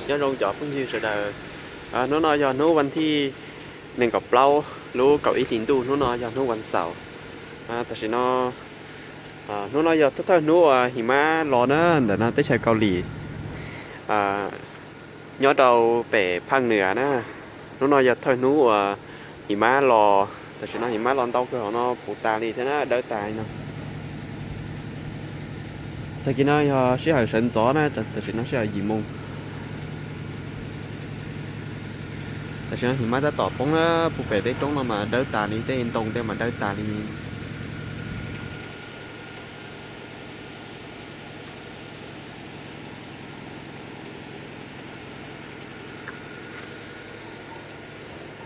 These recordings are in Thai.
ย้อนลงจอพุ่งยืนเสด็จนู้นนอยอนู้วันที่หนึ่งกับเปล่ารู้กับอีถินดูนู้นนอยอนู้วันเสาร์แต่สินอนู้นนอยอถ้านู้หิมะร้อนนะเดี๋ยวนะได้ใช้เกาหลีย้อนเราไปภาคเหนือนะนู้นนอยอถ้านู้หิมะรอแต่สินอหิมะร้อนเต้าคือของnóปูตาลีthế nó đỡ tài nó tại vì nó sẽ là sân gió nàyแต่สิnó sẽ là gì môngแต่ฉันหิมะจะตอบป้องนะผู้เป็ดได้ตรงมาเดินตาลีเต้นตรงเต้มาเดินตาลี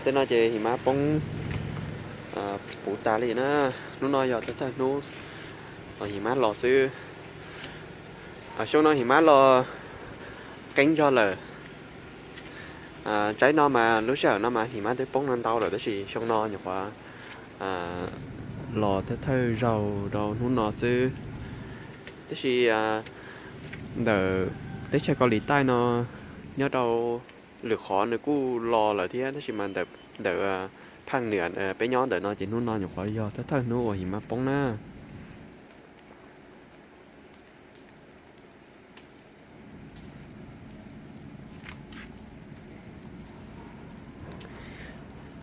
เต้นน้อยเจหิมะป้องปูตาลีนะนู้นน้อยหยอดเต้นนู้นหิมะรอซื้อช่วงนั้นหิมะรอcánh cho lờ trái nó mà lúc sau nó màหิมะได้ป้องนั่นเตาเลยแต่สิช่วงนอนอยู่ว่ารอเธอเรานู้นนอซื้อแต่สิเดี๋ยวแต่ใช้เกาหลีใต้เนาะnhớ đâu lược khó nữa cú lo là thế đó chỉ mà đợi phang nửa bé nhón đợi nó chỉ nút non nhục khó do tất thân nóหิมะป้องหน้า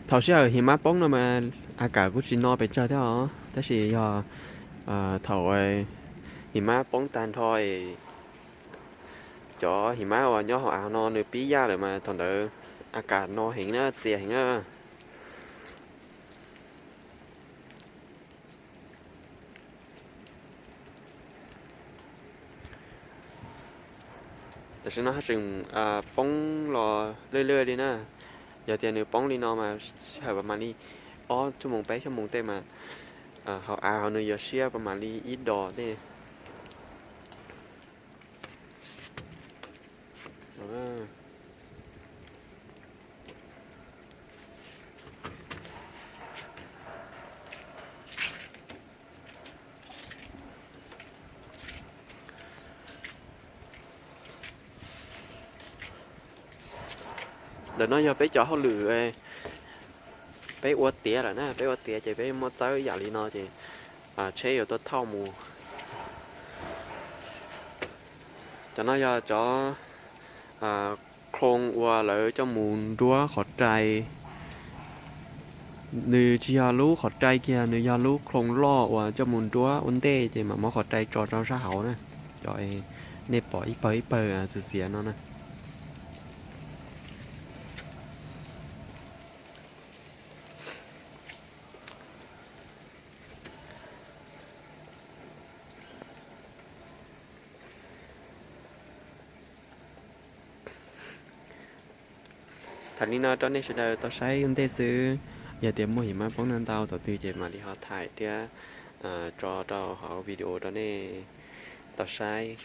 thảo sẽ ởหิมะป้องnó mà cả cũng chỉ noไปchơi thế hảแต่chỉ do thảoหิมะป้องtàn thôi choหิมะว่าย่อเอานอนในปียาเลยมาตอนเดิมอากาศนอเห็นนะเสียเห็นนะแต่ฉันน่าจึงป้องรอเรื่อยๆดีนะอย่าเตียนหรือป้องลีนอมาใช่ประมาณนี้อ๋อชั่วโมงไปชั่วโมงเต็มมาเขาเอาเนื้อเชียประมาณนี้อีดดอเนี่ยเดี๋ยวน้อยจะไปจ่อเขาหรือไปอวดเตี๋ยแหละนะไปอวดเตี๋ยจะไปมอเตอร์อย่างลีนอจะใช้อยู่ตัวเท่ามูจะน้อยจะจ่อโครงวัวเลยจะมูนรั้วขอใจnữ chỉ lúขอใจkia nữ lú không lo và cho muốn chúa vấn đề thì mà nóขอใจcho trong xã hội nè rồi nếp bỏ ít bờ sự xỉa nó nè thành đi nó cho nên sẽ đời tao say vấn đề xứ giờ tiệm mua hiểm phóng nên tao tao tư chế mà đi họถ่ายเดี๋ยวcho họ video đó nè tao sai